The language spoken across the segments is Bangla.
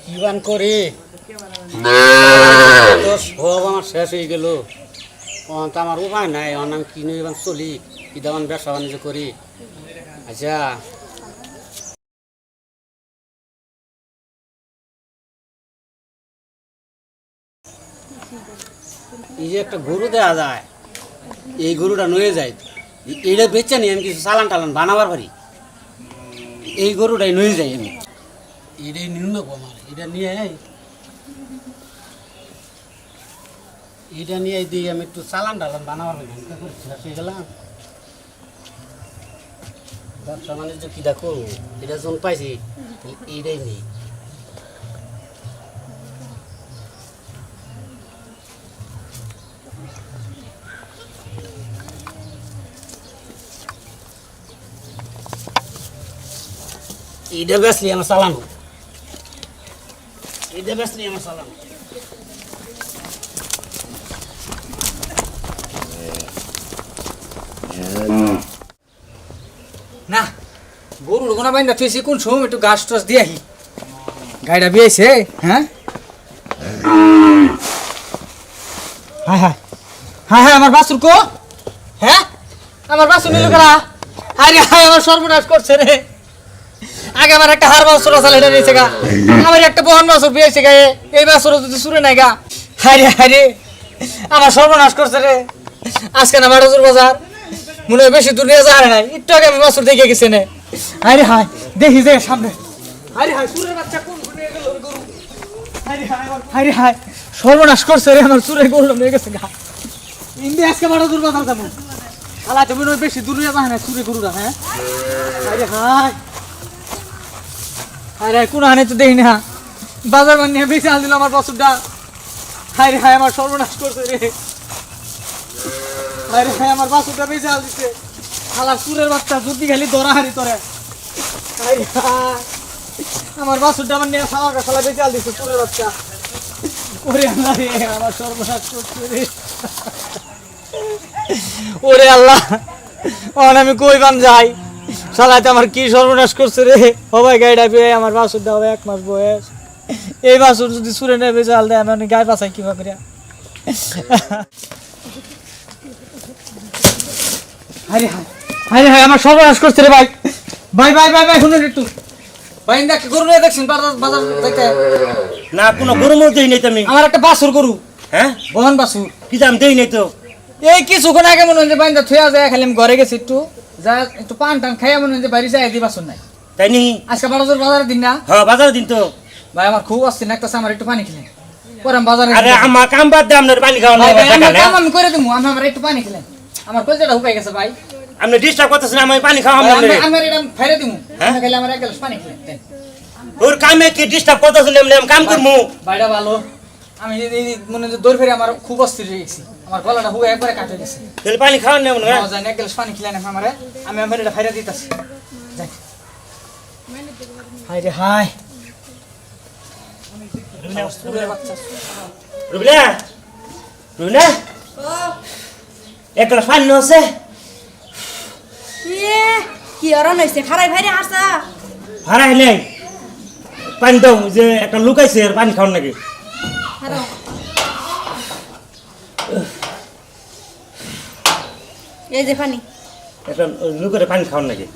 কি বান করে তো সব আমার শেষ হয়ে গেল। তো আমার উপায় নাই, আমার আমি কিনে এবার চলি, কি দামান ব্যবসা বাণিজ্য করি। আচ্ছা এই যে একটা গরু দেওয়া যায়, এই গরুটা নয়ে যায়, এইটা বেচে নি আমি কিছু চালান টালান বানাবার পারি। এই গরুটাই নয়ে যাই আমি, এটাই নিম্ন আমার, এটা নিয়ে দিই আমি একটু চালান টালান বানাবার পারি। হয়ে গেলাম ব্যবসা বাণিজ্য কীটা করবো, এটা যখন পাইছি এইটাই নেই। এইটা বেসলি আমার চালানো, এইটা বেসলি আমার চালানো। না গরুর গোনা বাইন্দা তুই কোন সময় একটু গাছ টাছ দিয়ে আহি, গাড়িটা বিয়েছে। হ্যাঁ হ্যাঁ হ্যাঁ হ্যাঁ হ্যাঁ আমার বাসুর কো, হ্যাঁ আমার বাসুর নিল গেলা। আরে হায় আমার সর্বনাশ করছে রে। আগে আমার একটা হার বাসুর চাল এটা নিয়েছে গা, আমার একটা বহন বাসুর বিয়েছে গা, এই বাসুর যদি সুরে নাই গা। হায় রে আমার সর্বনাশ করছে রে। আজকে না বারোজোর বাজার মনে হয় বেশি দূর নিয়ে যাওয়ার নাই, একটু আগে আমি বাসুর দেখে গেছি নে। আরে হায় দেখি যে সামনে, আরে হায় সুরের বাচ্চা কোন নিয়ে গেল গরু। আরে হায় সর্বনাশ করছে রে, আমার সুরের গরু নিয়ে গেছে গা। ইন্দি আজকে বারোজোর বাজার যাবো, শালা তো মনে হয় বেশি দূর নিয়ে যায় না সুরের গরুটা। হ্যাঁ আরে হায় আরে কোন হানে তো দেখি না, বাজার মান নিয়ে বেশি আল দিল আমার বাসুরটা। হায় রে হায় আমার সর্বনাশ করছে রে। আরে হায় আমার বাসুরটা বেশি আল দিছে, শালা সুরের বাচ্চা যদি খালি দরা হারি তোরে। আরে হায় আমার বাসুরটা আমার নিয়ে শালা শালা বেশি আল দিছে সুরের বাচ্চা। ওরে আল্লাহ রে আমার সর্বনাশ করছে রে। ওরে আল্লাহ আমি কই বান যাই, শালাতে আমার কি সর্বনাশ করছে রে। সবাই গাড়িটা পেয়ে আমার বাসুরটা হবে 1 মাস বয়স, এই বাসুর যদি সুরে নেবে চাল দেয় আমি গায়ে বাঁচাই কিভাবে রে। আরে হায় আরে হায় আমার সর্বনাশ করছে রে ভাই। ভাই ভাই ভাই ভাই শুনুন একটু, ভাই দেখ গরু নিয়ে দেখছেন বাজার দেখতে না কোনো গরু মরু দেই নাই তুমি। আমার একটা বাছুর গরু, হ্যাঁ বহন বাছুর কি দাম দেই নাই তো। এই কিছুক্ষণ আগে মনে হয় যে বাইন্দা থুয়া যায়, খালি আমি ঘরে গেছি একটু যা একটু পান টান খাইয়া মনে হয় যে বাড়ি যায় দি বাছুর নাই। তাই নি? আজকে বারোজোর বাজারের দিন না? হ্যাঁ বাজার দিন তো। ভাই আমার খুব আসছে না, একটা আমার একটু পানি খেলেন পরে আমি বাজারে। আরে আমার কাম বাদ দে, আপনার পানি খাওয়া ভাই, না। ভাই, আমার কাম আমি করে দিমু, আমার একটু পানি খেলেন, আমার কলজাটা হুকাই গেছে ভাই। আপনি ডিস্টার্ব করতেছেন, আমি পানি খাওয়া ভাই, আপনার। আমার এটা ফেরে দিমু, হ্যাঁ? খাইলে আমার এক গ্লাস পানি খেলেন দেন। ওর কামে কি ডিস্টার্ব করতেছেন? আমি কাম করবো। ভাইটা ভালো, আমি মনে হয় দৌড় ফেরে আমার খুব অস্থির হয়ে গেছি, আমার গলাটা হুকাই একবারে কাটে গেছে। তাহলে পানি খাওয়ান না মনে হয়। যাই এক গ্লাস পানি খেলেন আমারে, আমি আমার এটা ফেরে দিতেছি। যাই হাই রে হাই বাচ্চা। রুবিনা রুবিনা এক গ্লাস পানি আছে? কি অরণ হয়েছে খারাই ভাইরে আসা হারাই নেই পানি দাও, যে একটা লুকাইছে আর পানি খাওয়ান নাকি। এই যে পানি একটা লুকের পানি খাওয়ান নাকি।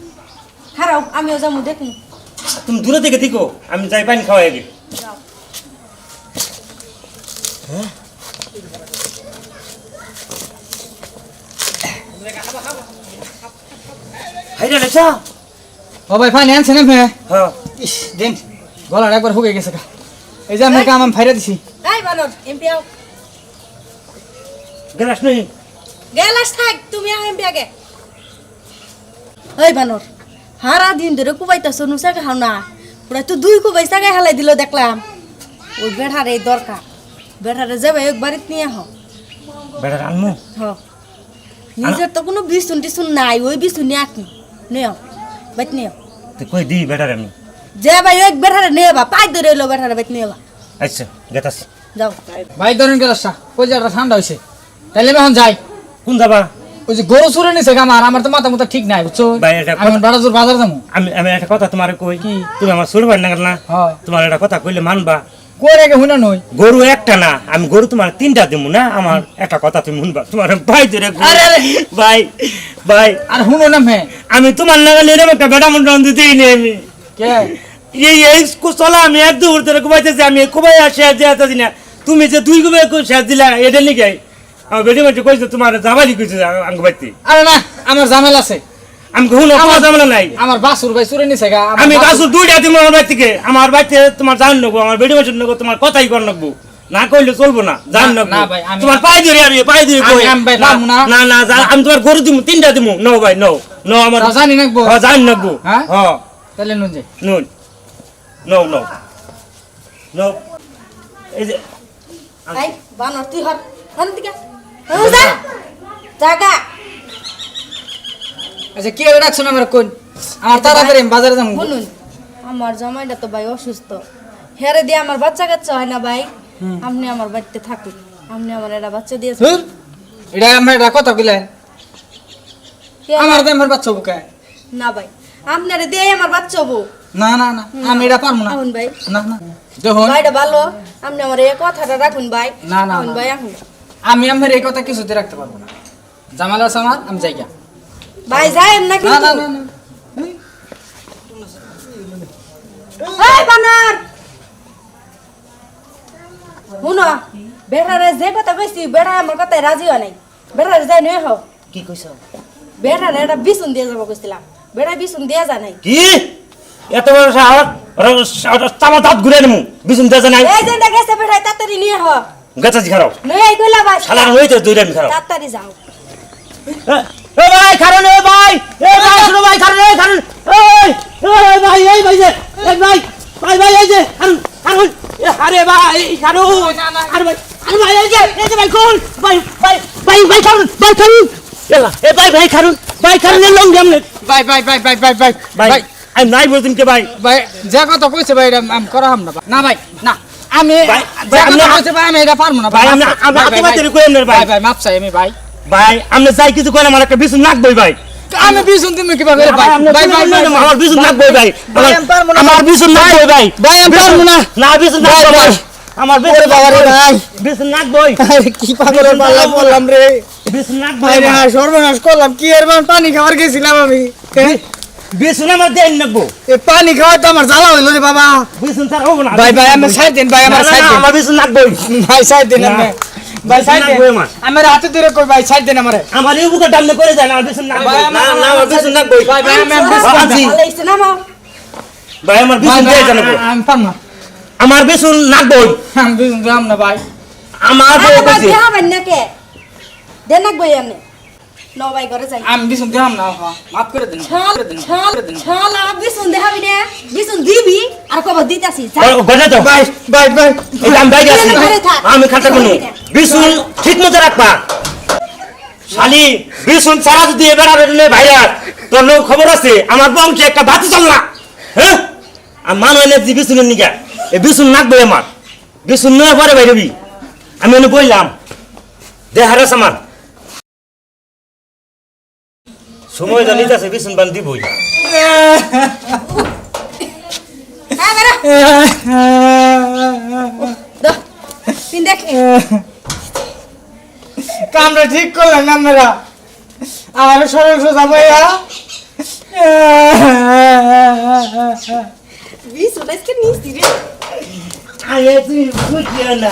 খারাও আমিও যাবো দেখুন। তুমি দূরে থেকে দিকো, আমি যাই পানি খাওয়াই আগে। হাইরা লেছা। ও ভাই পানি আনছেন আপনি? হ্যাঁ ইস দেন গলাটা একবার হুকে গেছে গা। এই যে আপনার কাম আমি ফাইরা দিছি। এই বানর এমপি আও গ্লাস নেই। গেলাস থাক তুমি আও এমপি আগে। এই বানর হারা দিন ধরে কুবাইতাছ নুসাকে খাও না, পুরা তো 2 কুবাই সাগে হালাই দিল দেখলাম। ওই বেড়ারে দরকার, বেড়ারে যাবে একবারিত নিয়ে আহ। বেড়া আনমু। হ নিজের তো কোনো বিছুন টিছুন নাই, ওই বিছুন নিয়ে আকি নিও বাইত নিও। তো কই দি বেটার আমি। যে ভাই এক বেড়ারে নিয়ে বা পাই ধরে এলো বেড়ারে বাইত নিয়ে বা। আচ্ছা গেতাছি। যাও ভাই ধরেন গেলাসটা কই যাটা ঠান্ডা হইছে, তাইলে আমি এখন যাই। কোন যাবা? ওই যে গরু চুরে নিছে আমার তো মাথা মাথা ঠিক নাই বুঝছো ভাই, এটা আমি বাড়াজোর বাজার যাবো আমি একটা কথা তোমার কই তুমি আমার ছোট ভাই না না হ্যাঁ তোমার একটা কথা কইলে মানবা করে গে হুনা নই গরু একটা না আমি গরু তোমার 3টা দেবো না আমার একটা কথা তুমি শুনবা তোমার ভাই ধরে আরে, আরে। ভাই ভাই আর হুনো না মে আমি তোমার নাগালে এরকম একটা বেটা মন দিতেই নেই আমি কে এই চলা আমি এক দূর ধরে ঘুমাইতেছি আমি খুবই শেয়ার দিয়ে আসতেছি না তুমি যে 2 গুবে শেয়ার দিলা এটা লিখে আমার বেটি মাঝে কইছে তোমার জামালি কইছে আঙ্গ বাইতে আরে না আমার ঝামেলা আছে আমি কখনো আমার জামালা নাই আমার বাসুর ভাই চুরে নিছে আমি গাছুর 2টা দিব আমার বাড়ি থেকে আমার বাড়িতে তোমার জান নেবো আমার বেটি মাঝে নেবো তোমার কথাই কর নেবো না কইলে চলবো না জান না, নেবো না ভাই, আমি- তোমার পায়ে ধরে আমি পায়ে ধরে কই আমি ভাই পারবো না। না না আমি তোমার গরু দিব 3টা দিব নো ভাই নো নো আমার তাও জানি নাকবো? হ্যাঁ জান নেবো হ্যাঁ? হ্যাঁ তাহলে নুন যাই নুন নো নো নো এই যে এই বানর তুই হর হর দিকে যা জাগা আচ্ছা কি হবে ডাকছো না আমার কোন আমার তাড়াতাড়ি আমি বাজারে যাবো শুনুন আমার জামাইটা তো ভাই অসুস্থ হেরে দিয়ে আমার বাচ্চা কাচ্চা হয় না ভাই আপনি আমার বাড়িতে থাকুন আপনি আমার একটা বাচ্চা দিয়েছেন ধুর, এটা আমার এটা কথা কইলেন কে? আমার তো আমার বাচ্চা বুকে না ভাই আপনারে দিয়ে আমার বাচ্চা হবো না না না আমি এটা পারবো না এখন ভাই না না দেখুন ভাইটা ভালো আপনি আমার এই কথাটা রাখুন ভাই না, না, এখন না। ভাই এখন আমি আমার এই কথা কিছুতে রাখতে পারবো না জামালা আছে আমার আমি যাই গা। ভাই যায়েন না না কিন্তু না না না এই বানর শুনো বেড়ারে যে কথা কইছি বেড়া আমার কথায় রাজি হয় নাই বেড়ারে যাই নয় হোক কি কইছ বেড়ারে একটা বিছুন দিয়ে যাবো কইছিলাম বেড়া বিছুন দিয়ে যা নাই কি এত বড় সাহস চামা দাঁত ঘুরে নেমু বিছুন দেজা নাই এই যে গেছে বেড়াই তাড়াতাড়ি নিয়ে হ গাছাজি খারাপ নয় এই কইলা ভাই শালা হইতো দুইটা আমি খারাপ তাড়াতাড়ি যাও এ ভাই কারণ এ ভাই শুনো ভাই কারণ এই কারণ এই ভাই এই ভাই যে এই ভাই ভাই ভাই এই যে কারণ আরে ভাই কারণ আরে ভাই এই যে ভাই কোন ভাই ভাই ভাই ভাই কারণ এলা এ ভাই কারণ এর লং জামনে ভাই ভাই ভাই ভাই ভাই ভাই ভাই ভাই আমি নাই বলতেন কে ভাই ভাই যে কথা কইছে ভাই এটা আমি করা হাম না ভাই। না ভাই না আমি ভাই, যে ভাই, কথা আমি- কইছে ভাই আমি এটা পারবো না ভাই, মাফ আমি- চাই। আমি ভাই, হাতে ভাই, পাতে কইেন না ভাই। ভাই ভাই মাপ চাই আমি ভাই ভাই আপনি যাই কিছু করেন আমার একটা বিছুন নাকবই ভাই আমি বিশুন তুমি কিভাবে ভাই ভাই ভাই ভাই আমার বিছুন নাকবই ভাই ভাই, আমি পারবো না। আমার বিছুন নাকবই ভাই ভাই, আমি পারবো না। না বিছুন ভাই, নাকবই ভাই। আমার বিছুন বাবা রে ভাই। বিছুন নাকবই কি পাগলের পাল্লা বললাম রে বিছুন নাকবই ভাই রে সর্বনাশ করলাম কি এর মান পানি খাওয়ার গেছিলাম আমি বিছুন আমার দেন নাকবো এই পানি খাওয়া তো আমার জ্বালা হইলো রে বাবা বিছুন তার হবে না ভাই ভাই আমি সাইড দেন ভাই না, আমার না, সাইড না, দেন আমার বিছুন নাকবই ভাই সাইড দেন না। আমি ভাই সাইড দেন নাকবই আমার। আমার হাতে ধরে কই ভাই সাইড দেন আমারে আমার এই বুকে ডামনে করে দেন আমার বিছুন নাকবই ভাই, না আমার- না আমার বিছুন নাকবই ভাই, ভাই, আমি- আমি ভাই, বিছুন আছি। ভালো হইছে না মা ভাই আমার ভাই বিছুন ভাই, দিয়ে জানাবো আমি পারবো না আমার বিছুন নাকবই আমি বিশুন দিলাম না ভাই আমার বউ আরে ভাই কাছে দেহা বান না কে দেন না বই এনে ন ভাই ঘরে যাই আমি বিশুন দিলাম না মাফ করে দেন ছাল ছাল ছাল আর বিছুন দেখাবি না বিছুন দিবি আর কবে দিতাছি যা গজা তো ভাই ভাই ভাই এই আমি বাইরে আছি ঘরে থাক। আমি খাতা কোনো বিছুন ঠিক মতো রাখবা শালি বিছুন সারা যদি এবার রে ভাইরা তোর লোক খবর আছে আমার বংশে একটা বাতি চল না হ্যাঁ আর মান হইলে যে বিছুনের নিগা এই বিছুন নাকবে আমার বিছুন নয় পরে বাইরবি আমি এনে বইলাম দে হারাস আমার সময় জানি আছে বিছুন বান দিবই হ্যাঁ বেরা দো পিন দেখ কামটা ঠিক করলেন না মেরা আমার সরল সোজা ভাইয়া বিছুন আজকে নিস দিবি আরে তুই বুঝিও না